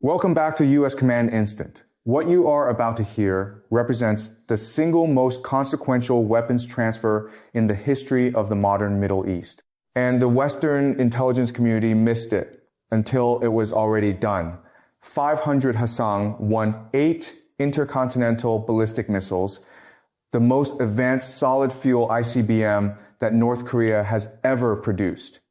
Welcome back to U.S. Command Instant. What you are about to hear represents the single most consequential weapons transfer in the history of the modern Middle East. And the Western intelligence community missed it until it was already done. 500 Hwasong won 8 intercontinental ballistic missiles, the most advanced solid fuel ICBM that North Korea has ever produced.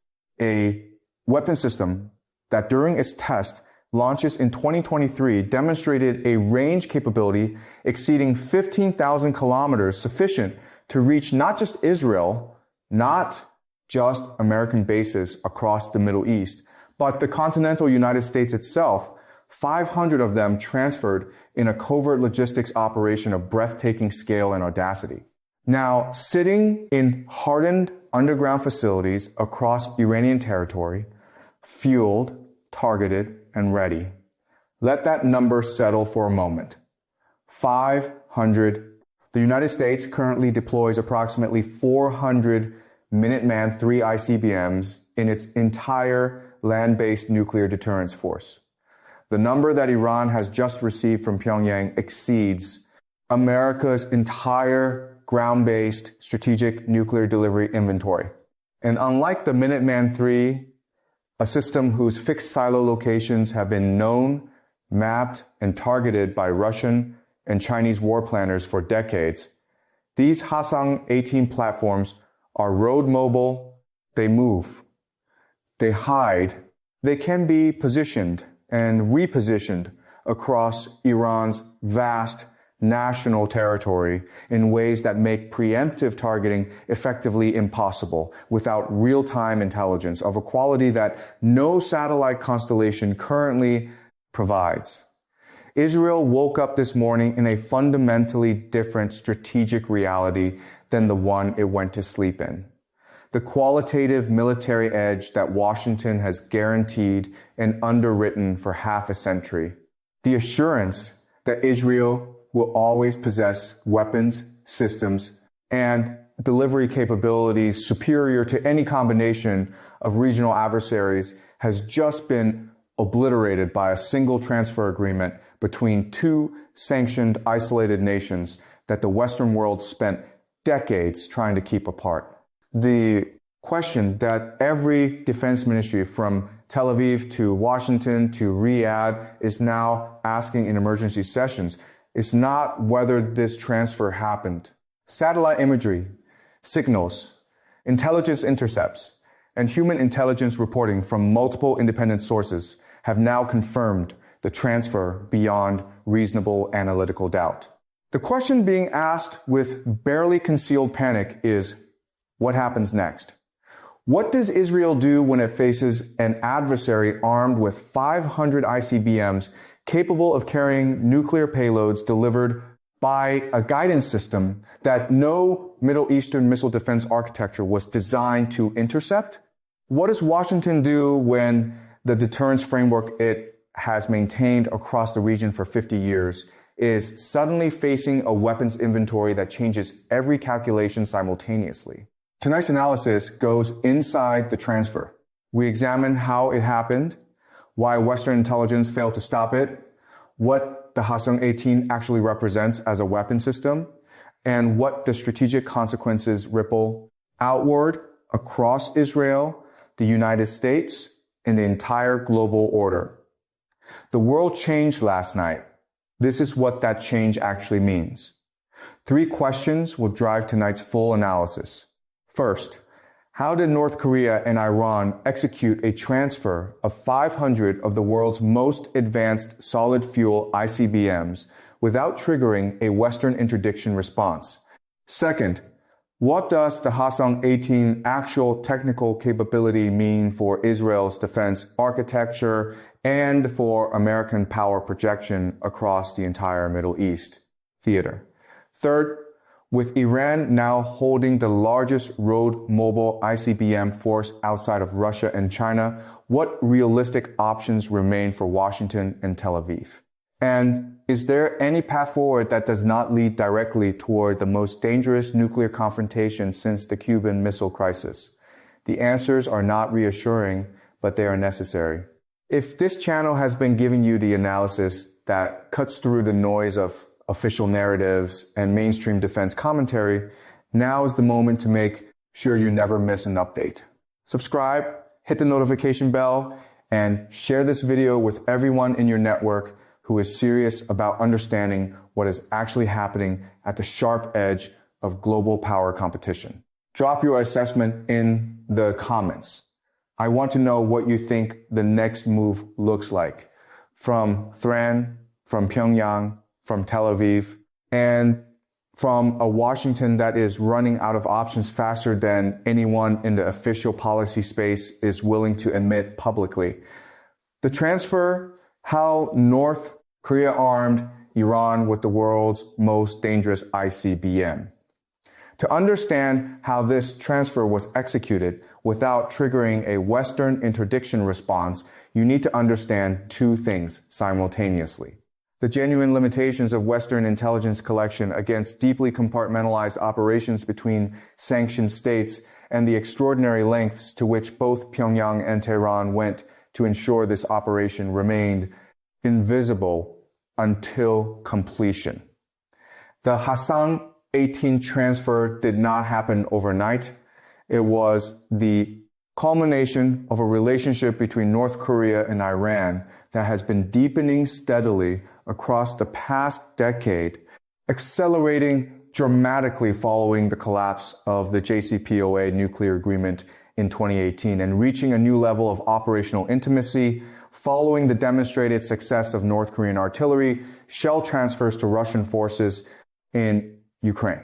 A weapon system that during its test launches in 2023 demonstrated a range capability exceeding 15,000 kilometers, sufficient to reach not just Israel, not just American bases across the Middle East, but the continental United States itself. 500 of them transferred in a covert logistics operation of breathtaking scale and audacity. Now, sitting in hardened underground facilities across Iranian territory, fueled, targeted, and ready. Let that number settle for a moment. 500. The United States currently deploys approximately 400 Minuteman III ICBMs in its entire land-based nuclear deterrence force. The number that Iran has just received from Pyongyang exceeds America's entire ground-based strategic nuclear delivery inventory. And unlike the Minuteman III, a system whose fixed silo locations have been known, mapped, and targeted by Russian and Chinese war planners for decades, these Hwasong-18 platforms are road mobile, they move, they hide, they can be positioned and repositioned across Iran's vast national territory in ways that make preemptive targeting effectively impossible without real-time intelligence of a quality that no satellite constellation currently provides. Israel woke up this morning in a fundamentally different strategic reality than the one it went to sleep in. The qualitative military edge that Washington has guaranteed and underwritten for half a century. The assurance that Israel will always possess weapons, systems, and delivery capabilities superior to any combination of regional adversaries has just been obliterated by a single transfer agreement between two sanctioned, isolated nations that the Western world spent decades trying to keep apart. The question that every defense ministry from Tel Aviv to Washington to Riyadh is now asking in emergency sessions is not whether this transfer happened. Satellite imagery, signals, intelligence intercepts, and human intelligence reporting from multiple independent sources have now confirmed the transfer beyond reasonable analytical doubt. The question being asked with barely concealed panic is, what happens next? What does Israel do when it faces an adversary armed with 500 ICBMs capable of carrying nuclear payloads delivered by a guidance system that no Middle Eastern missile defense architecture was designed to intercept? What does Washington do when the deterrence framework it has maintained across the region for 50 years is suddenly facing a weapons inventory that changes every calculation simultaneously? Tonight's analysis goes inside the transfer. We examine how it happened, why Western intelligence failed to stop it, what the Hwasong-18 actually represents as a weapon system, and what the strategic consequences ripple outward across Israel, the United States, and the entire global order. The world changed last night. This is what that change actually means. 3 questions will drive tonight's full analysis. First, how did North Korea and Iran execute a transfer of 500 of the world's most advanced solid fuel ICBMs without triggering a Western interdiction response? Second, what does the Hwasong-18 actual technical capability mean for Israel's defense architecture and for American power projection across the entire Middle East theater? Third, with Iran now holding the largest road mobile ICBM force outside of Russia and China, what realistic options remain for Washington and Tel Aviv? And is there any path forward that does not lead directly toward the most dangerous nuclear confrontation since the Cuban Missile Crisis? The answers are not reassuring, but they are necessary. If this channel has been giving you the analysis that cuts through the noise of official narratives and mainstream defense commentary, now is the moment to make sure you never miss an update. Subscribe, hit the notification bell, and share this video with everyone in your network who is serious about understanding what is actually happening at the sharp edge of global power competition. Drop your assessment in the comments. I want to know what you think the next move looks like from Thran, from Pyongyang, from Tel Aviv, and from a Washington that is running out of options faster than anyone in the official policy space is willing to admit publicly. The transfer, how North Korea armed Iran with the world's most dangerous ICBM. To understand how this transfer was executed without triggering a Western interdiction response, you need to understand two things simultaneously. The genuine limitations of Western intelligence collection against deeply compartmentalized operations between sanctioned states and the extraordinary lengths to which both Pyongyang and Tehran went to ensure this operation remained invisible until completion. The Hwasong-18 transfer did not happen overnight. It was the culmination of a relationship between North Korea and Iran that has been deepening steadily across the past decade, accelerating dramatically following the collapse of the JCPOA nuclear agreement in 2018 and reaching a new level of operational intimacy following the demonstrated success of North Korean artillery shell transfers to Russian forces in Ukraine,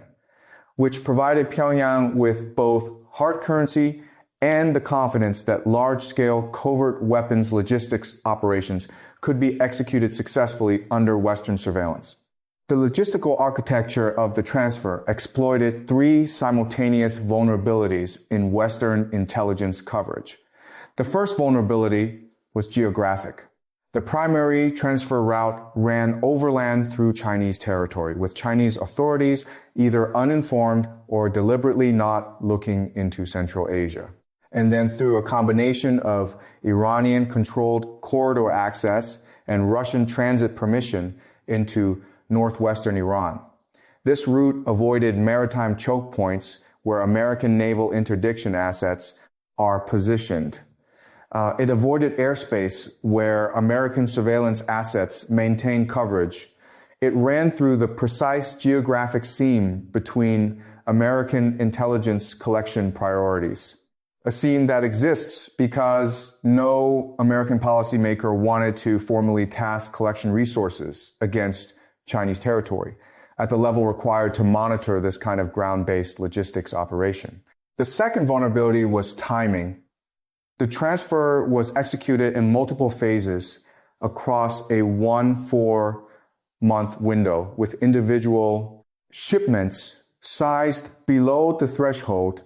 which provided Pyongyang with both hard currency and the confidence that large-scale covert weapons logistics operations could be executed successfully under Western surveillance. The logistical architecture of the transfer exploited three simultaneous vulnerabilities in Western intelligence coverage. The first vulnerability was geographic. The primary transfer route ran overland through Chinese territory, with Chinese authorities either uninformed or deliberately not looking into Central Asia. And then through a combination of Iranian-controlled corridor access and Russian transit permission into northwestern Iran. This route avoided maritime choke points where American naval interdiction assets are positioned. It avoided airspace where American surveillance assets maintain coverage. It ran through the precise geographic seam between American intelligence collection priorities. A seam that exists because no American policymaker wanted to formally task collection resources against Chinese territory at the level required to monitor this kind of ground-based logistics operation. The second vulnerability was timing. The transfer was executed in multiple phases across a 1-4 month window with individual shipments sized below the threshold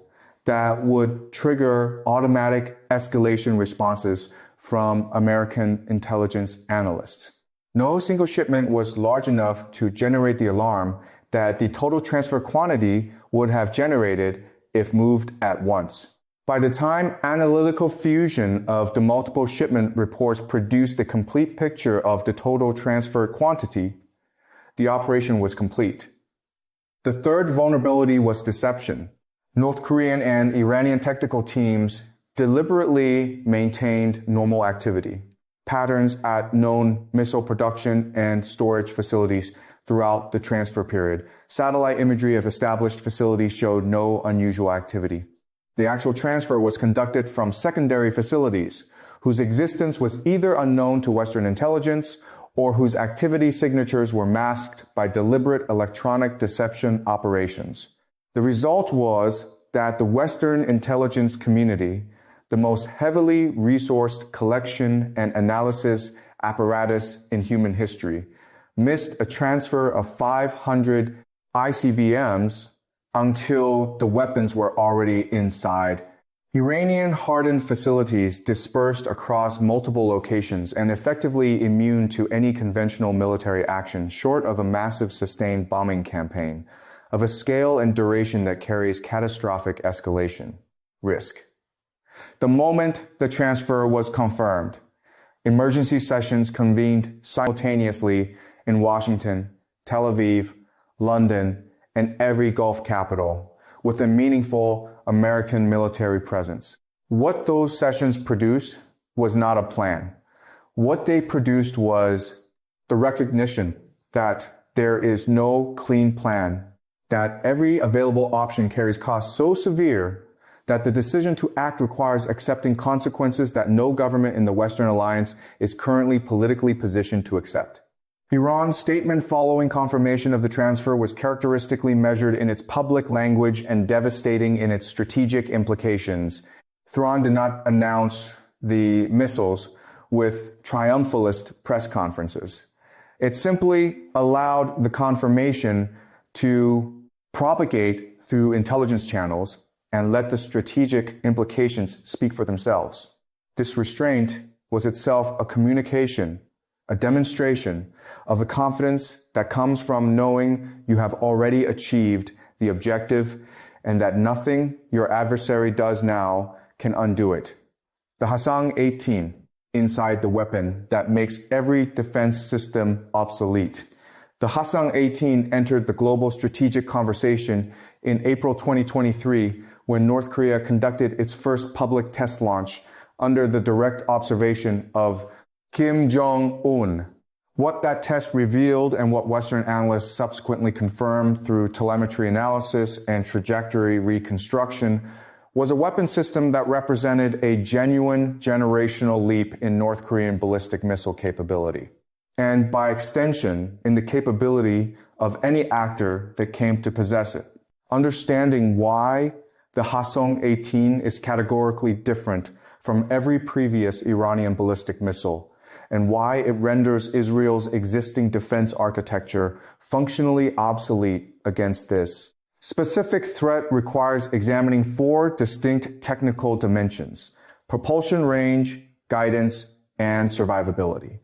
that would trigger automatic escalation responses from American intelligence analysts. No single shipment was large enough to generate the alarm that the total transfer quantity would have generated if moved at once. By the time analytical fusion of the multiple shipment reports produced a complete picture of the total transfer quantity, the operation was complete. The third vulnerability was deception. North Korean and Iranian technical teams deliberately maintained normal activity patterns at known missile production and storage facilities throughout the transfer period. Satellite imagery of established facilities showed no unusual activity. The actual transfer was conducted from secondary facilities whose existence was either unknown to Western intelligence or whose activity signatures were masked by deliberate electronic deception operations. The result was that the Western intelligence community, the most heavily resourced collection and analysis apparatus in human history, missed a transfer of 500 ICBMs until the weapons were already inside. Iranian-hardened facilities dispersed across multiple locations and effectively immune to any conventional military action short of a massive sustained bombing campaign of a scale and duration that carries catastrophic escalation risk. The moment the transfer was confirmed, Emergency sessions convened simultaneously in Washington, Tel Aviv, London, and every Gulf capital, with a meaningful American military presence. What those sessions produced was not a plan. What they produced was the recognition that there is no clean plan, that every available option carries costs so severe that the decision to act requires accepting consequences that no government in the Western alliance is currently politically positioned to accept. Iran's statement following confirmation of the transfer was characteristically measured in its public language and devastating in its strategic implications. Tehran did not announce the missiles with triumphalist press conferences. It simply allowed the confirmation to propagate through intelligence channels and let the strategic implications speak for themselves. This restraint was itself a communication, a demonstration of the confidence that comes from knowing you have already achieved the objective and that nothing your adversary does now can undo it. The Hwasong-18 inside the weapon that makes every defense system obsolete. The Hwasong-18 entered the global strategic conversation in April 2023 when North Korea conducted its first public test launch under the direct observation of Kim Jong-un. What that test revealed and what Western analysts subsequently confirmed through telemetry analysis and trajectory reconstruction was a weapon system that represented a genuine generational leap in North Korean ballistic missile capability, and by extension, in the capability of any actor that came to possess it. Understanding why the Hwasong-18 is categorically different from every previous Iranian ballistic missile, and why it renders Israel's existing defense architecture functionally obsolete against this specific threat requires examining four distinct technical dimensions: propulsion range, guidance, and survivability.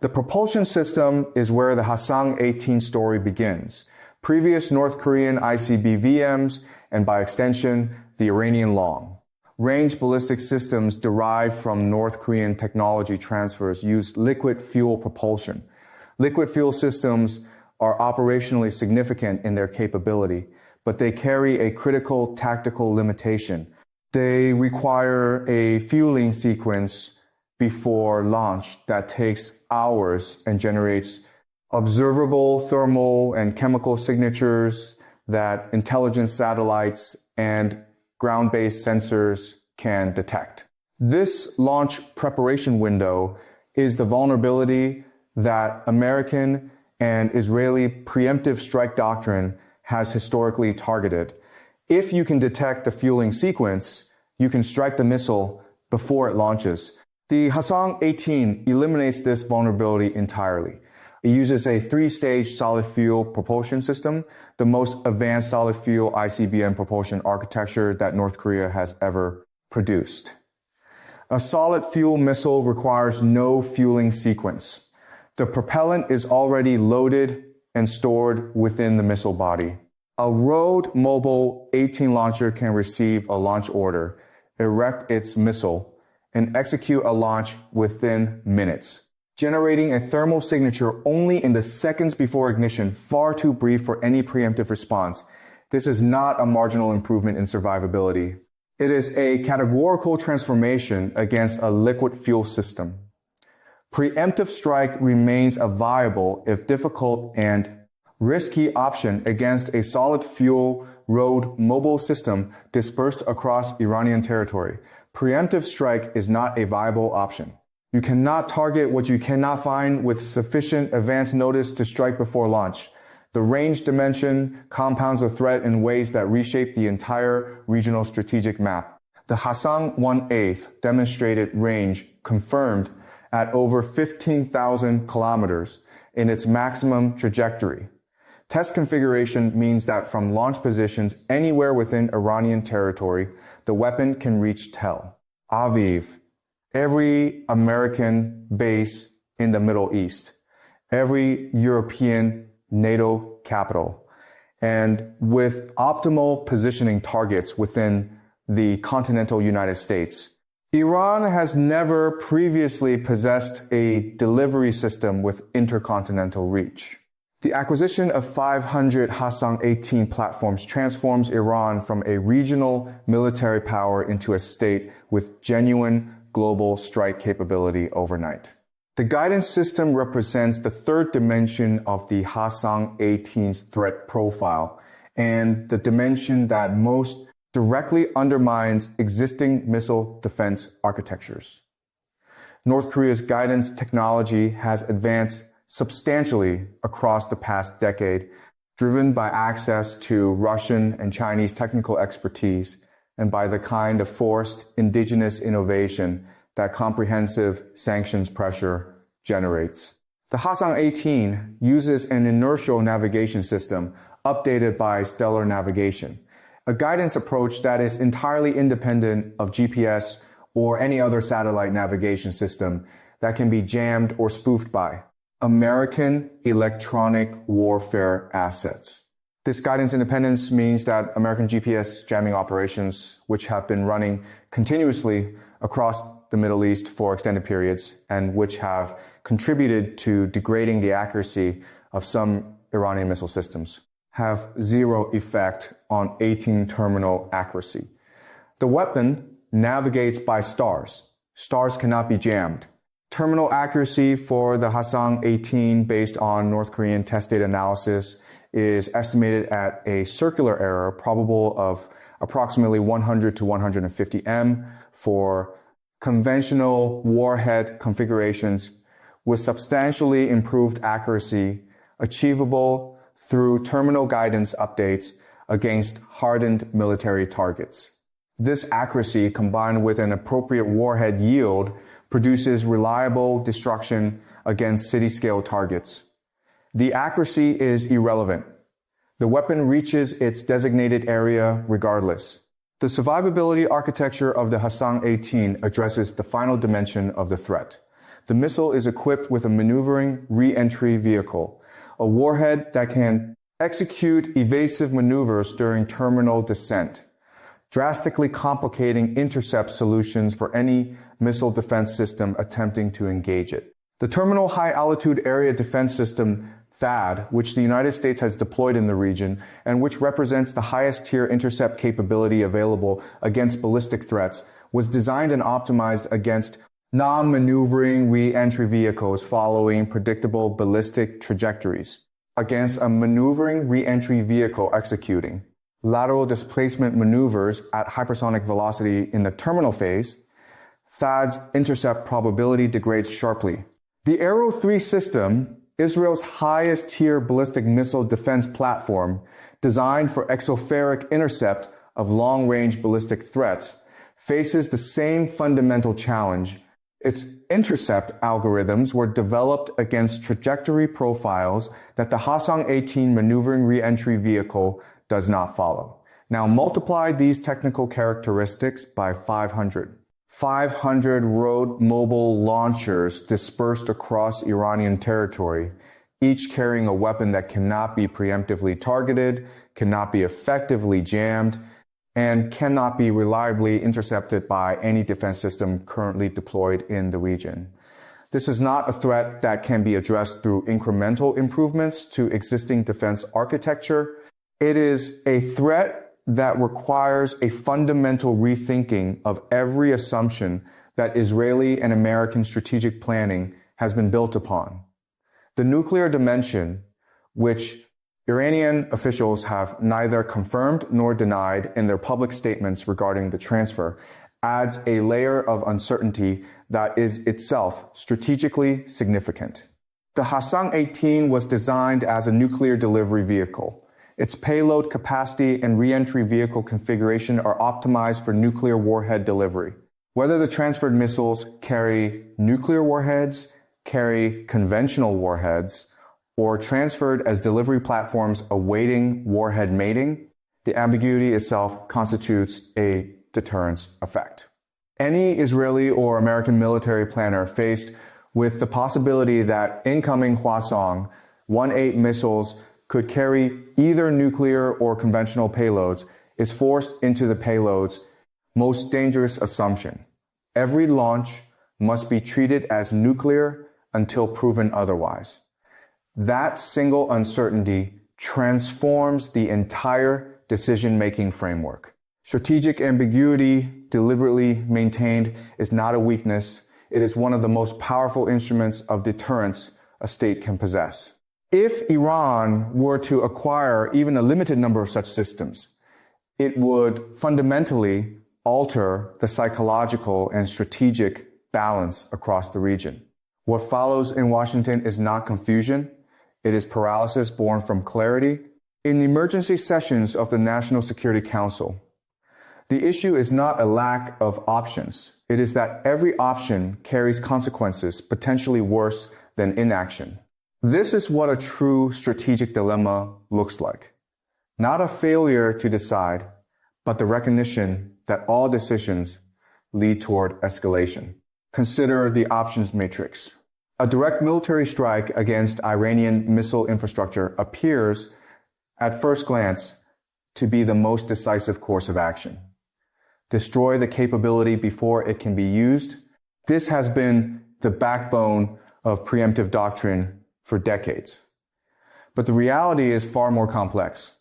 The propulsion system is where the Hwasong-18 story begins. Previous North Korean ICBMs, and by extension, the Iranian long-range ballistic systems derived from North Korean technology transfers use liquid fuel propulsion. Liquid fuel systems are operationally significant in their capability, but they carry a critical tactical limitation. They require a fueling sequence before launch that takes hours and generates observable thermal and chemical signatures that intelligence satellites and ground-based sensors can detect. This launch preparation window is the vulnerability that American and Israeli preemptive strike doctrine has historically targeted. If you can detect the fueling sequence, you can strike the missile before it launches. The Hwasong-18 eliminates this vulnerability entirely. It uses a three-stage solid fuel propulsion system, the most advanced solid fuel ICBM propulsion architecture that North Korea has ever produced. A solid fuel missile requires no fueling sequence. The propellant is already loaded and stored within the missile body. A road mobile 18 launcher can receive a launch order, erect its missile, and execute a launch within minutes, generating a thermal signature only in the seconds before ignition, far too brief for any preemptive response. This is not a marginal improvement in survivability. It is a categorical transformation against a liquid fuel system. Preemptive strike remains a viable, if difficult and risky option against a solid fuel road mobile system dispersed across Iranian territory. Preemptive strike is not a viable option. You cannot target what you cannot find with sufficient advance notice to strike before launch. The range dimension compounds the threat in ways that reshape the entire regional strategic map. The Hwasong-18 demonstrated range confirmed at over 15,000 kilometers in its maximum trajectory. Test configuration means that from launch positions anywhere within Iranian territory, the weapon can reach Tel Aviv, every American base in the Middle East, every European NATO capital, and with optimal positioning targets within the continental United States. Iran has never previously possessed a delivery system with intercontinental reach. The acquisition of 500 Hwasong-18 platforms transforms Iran from a regional military power into a state with genuine global strike capability overnight. The guidance system represents the third dimension of the Hwasong-18's threat profile and the dimension that most directly undermines existing missile defense architectures. North Korea's guidance technology has advanced substantially across the past decade, driven by access to Russian and Chinese technical expertise and by the kind of forced indigenous innovation that comprehensive sanctions pressure generates. The Hwasong-18 uses an inertial navigation system updated by stellar navigation, a guidance approach that is entirely independent of GPS or any other satellite navigation system that can be jammed or spoofed by American electronic warfare assets. This guidance independence means that American GPS jamming operations, which have been running continuously across the Middle East for extended periods and which have contributed to degrading the accuracy of some Iranian missile systems, have zero effect on 18 terminal accuracy. The weapon navigates by stars. Stars cannot be jammed. Terminal accuracy for the Hwasong-18 based on North Korean test data analysis is estimated at a circular error probable of approximately 100 to 150 m for conventional warhead configurations with substantially improved accuracy achievable through terminal guidance updates against hardened military targets. This accuracy, combined with an appropriate warhead yield, produces reliable destruction against city-scale targets. The accuracy is irrelevant. The weapon reaches its designated area regardless. The survivability architecture of the Hwasong-18 addresses the final dimension of the threat. The missile is equipped with a maneuvering re-entry vehicle, a warhead that can execute evasive maneuvers during terminal descent, drastically complicating intercept solutions for any missile defense system attempting to engage it. The Terminal High Altitude Area Defense System, THAAD, which the United States has deployed in the region and which represents the highest tier intercept capability available against ballistic threats, was designed and optimized against non-maneuvering re-entry vehicles following predictable ballistic trajectories. Against a maneuvering re-entry vehicle executing lateral displacement maneuvers at hypersonic velocity in the terminal phase, THAAD's intercept probability degrades sharply. The Arrow 3 system, Israel's highest tier ballistic missile defense platform, designed for exopheric intercept of long-range ballistic threats, faces the same fundamental challenge. Its intercept algorithms were developed against trajectory profiles that the Hwasong-18 maneuvering re-entry vehicle does not follow. Now multiply these technical characteristics by 500. 500 road mobile launchers dispersed across Iranian territory, each carrying a weapon that cannot be preemptively targeted, cannot be effectively jammed, and cannot be reliably intercepted by any defense system currently deployed in the region. This is not a threat that can be addressed through incremental improvements to existing defense architecture. It is a threat that requires a fundamental rethinking of every assumption that Israeli and American strategic planning has been built upon. The nuclear dimension, which Iranian officials have neither confirmed nor denied in their public statements regarding the transfer, adds a layer of uncertainty that is itself strategically significant. The Hwasong-18 was designed as a nuclear delivery vehicle. Its payload capacity and re-entry vehicle configuration are optimized for nuclear warhead delivery. Whether the transferred missiles carry nuclear warheads, carry conventional warheads, or transferred as delivery platforms awaiting warhead mating, the ambiguity itself constitutes a deterrence effect. Any Israeli or American military planner faced with the possibility that incoming Hwasong-18 missiles could carry either nuclear or conventional payloads is forced into the payload's most dangerous assumption. Every launch must be treated as nuclear until proven otherwise. That single uncertainty transforms the entire decision-making framework. Strategic ambiguity, deliberately maintained, is not a weakness. It is one of the most powerful instruments of deterrence a state can possess. If Iran were to acquire even a limited number of such systems, it would fundamentally alter the psychological and strategic balance across the region. What follows in Washington is not confusion. It is paralysis born from clarity. In the emergency sessions of the National Security Council, the issue is not a lack of options. It is that every option carries consequences potentially worse than inaction. This is what a true strategic dilemma looks like. Not a failure to decide, but the recognition that all decisions lead toward escalation. Consider the options matrix. A direct military strike against Iranian missile infrastructure appears, at first glance, to be the most decisive course of action. Destroy the capability before it can be used. This has been the backbone of preemptive doctrine for decades. But the reality is far more complex.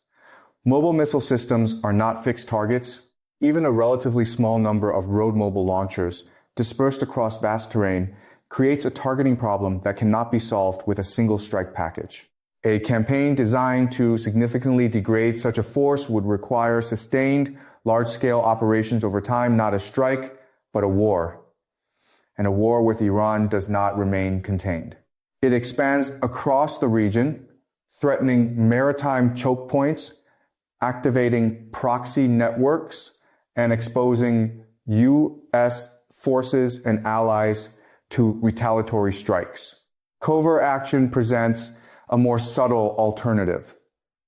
Mobile missile systems are not fixed targets. Even a relatively small number of road mobile launchers dispersed across vast terrain creates a targeting problem that cannot be solved with a single strike package. A campaign designed to significantly degrade such a force would require sustained, large-scale operations over time, not a strike, but a war. And a war with Iran does not remain contained. It expands across the region, threatening maritime choke points, activating proxy networks, and exposing U.S. forces and allies to retaliatory strikes. Covert action presents a more subtle alternative.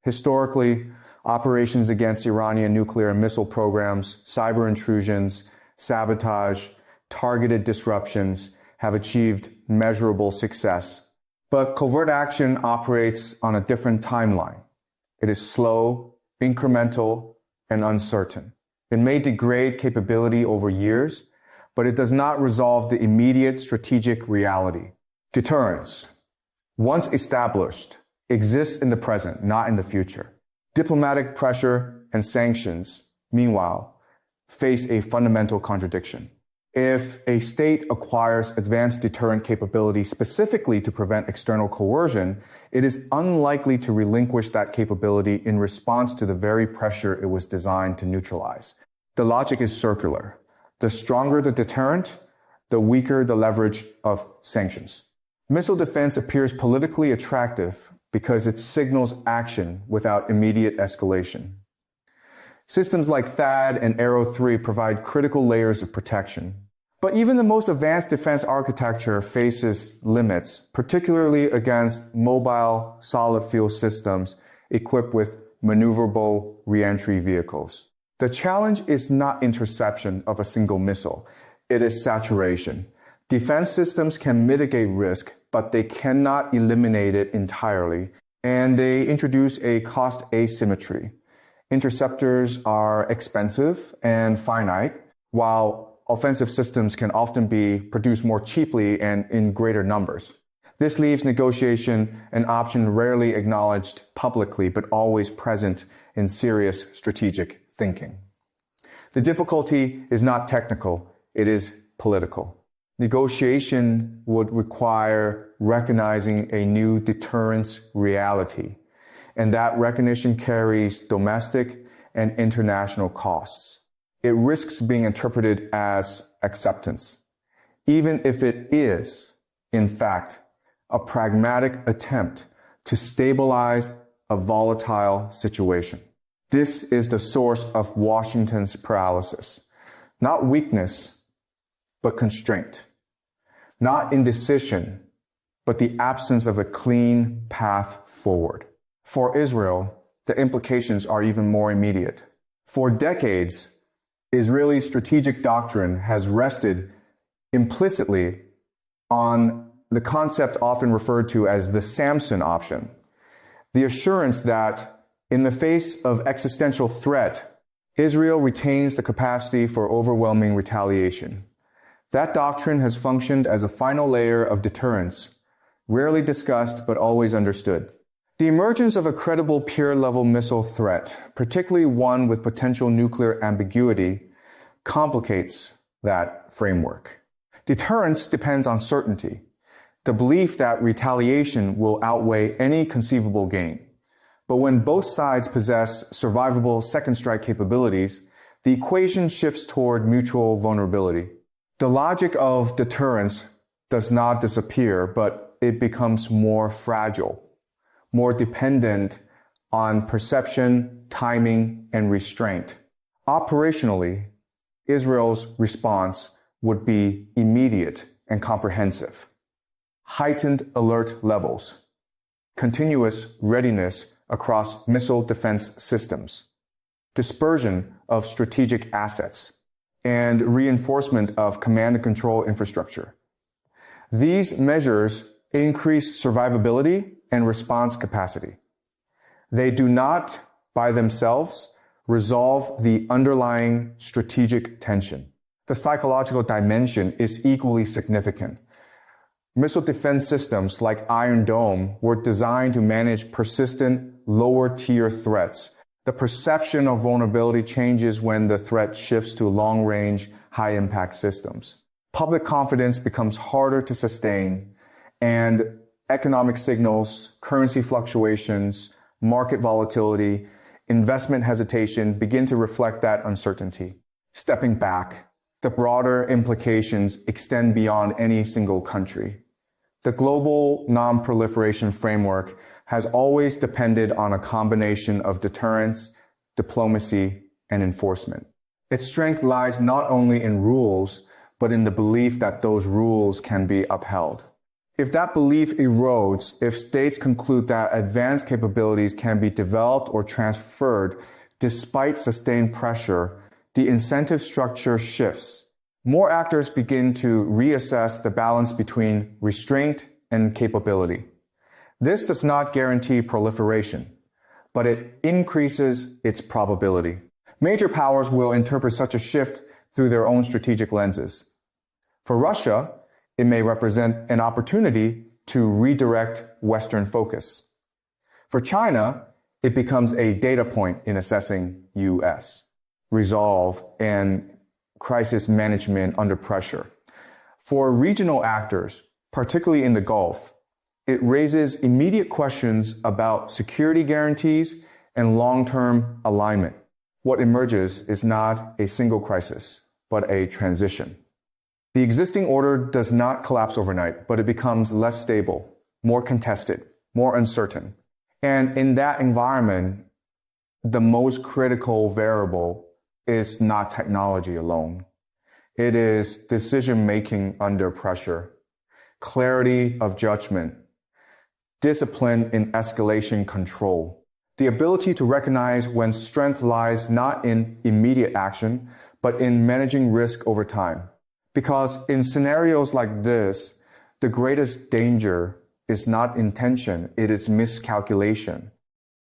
Historically, operations against Iranian nuclear and missile programs, cyber intrusions, sabotage, targeted disruptions have achieved measurable success. But covert action operates on a different timeline. It is slow, incremental, and uncertain. It may degrade capability over years, but it does not resolve the immediate strategic reality. Deterrence, once established, exists in the present, not in the future. Diplomatic pressure and sanctions, meanwhile, face a fundamental contradiction. If a state acquires advanced deterrent capability specifically to prevent external coercion, it is unlikely to relinquish that capability in response to the very pressure it was designed to neutralize. The logic is circular. The stronger the deterrent, the weaker the leverage of sanctions. Missile defense appears politically attractive because it signals action without immediate escalation. Systems like THAAD and Arrow 3 provide critical layers of protection. But even the most advanced defense architecture faces limits, particularly against mobile solid fuel systems equipped with maneuverable reentry vehicles. The challenge is not interception of a single missile. It is saturation. Defense systems can mitigate risk, but they cannot eliminate it entirely, and they introduce a cost asymmetry. Interceptors are expensive and finite, while offensive systems can often be produced more cheaply and in greater numbers. This leaves negotiation an option rarely acknowledged publicly, but always present in serious strategic thinking. The difficulty is not technical, it is political. Negotiation would require recognizing a new deterrence reality, and that recognition carries domestic and international costs. It risks being interpreted as acceptance, even if it is, in fact, a pragmatic attempt to stabilize a volatile situation. This is the source of Washington's paralysis. Not weakness, but constraint. Not indecision, but the absence of a clean path forward. For Israel, the implications are even more immediate. For decades, Israeli strategic doctrine has rested implicitly on the concept often referred to as the Samson option, the assurance that in the face of existential threat, Israel retains the capacity for overwhelming retaliation. That doctrine has functioned as a final layer of deterrence, rarely discussed but always understood. The emergence of a credible peer-level missile threat, particularly one with potential nuclear ambiguity, complicates that framework. Deterrence depends on certainty, the belief that retaliation will outweigh any conceivable gain. But when both sides possess survivable second strike capabilities, the equation shifts toward mutual vulnerability. The logic of deterrence does not disappear, but it becomes more fragile, more dependent on perception, timing, and restraint. Operationally, Israel's response would be immediate and comprehensive. Heightened alert levels, continuous readiness across missile defense systems, dispersion of strategic assets, and reinforcement of command and control infrastructure. These measures increase survivability and response capacity. They do not, by themselves, resolve the underlying strategic tension. The psychological dimension is equally significant. Missile defense systems like Iron Dome were designed to manage persistent, lower-tier threats. The perception of vulnerability changes when the threat shifts to long-range, high-impact systems. Public confidence becomes harder to sustain, and economic signals, currency fluctuations, market volatility, investment hesitation begin to reflect that uncertainty. Stepping back, the broader implications extend beyond any single country. The global non-proliferation framework has always depended on a combination of deterrence, diplomacy, and enforcement. Its strength lies not only in rules, but in the belief that those rules can be upheld. If that belief erodes, if states conclude that advanced capabilities can be developed or transferred despite sustained pressure, the incentive structure shifts. More actors begin to reassess the balance between restraint and capability. This does not guarantee proliferation, but it increases its probability. Major powers will interpret such a shift through their own strategic lenses. For Russia, it may represent an opportunity to redirect Western focus. For China, it becomes a data point in assessing U.S. resolve and crisis management under pressure. For regional actors, particularly in the Gulf, it raises immediate questions about security guarantees and long-term alignment. What emerges is not a single crisis, but a transition. The existing order does not collapse overnight, but it becomes less stable, more contested, more uncertain. And in that environment, the most critical variable is not technology alone. It is decision-making under pressure, clarity of judgment, discipline in escalation control, the ability to recognize when strength lies not in immediate action, but in managing risk over time. Because in scenarios like this, the greatest danger is not intention, it is miscalculation.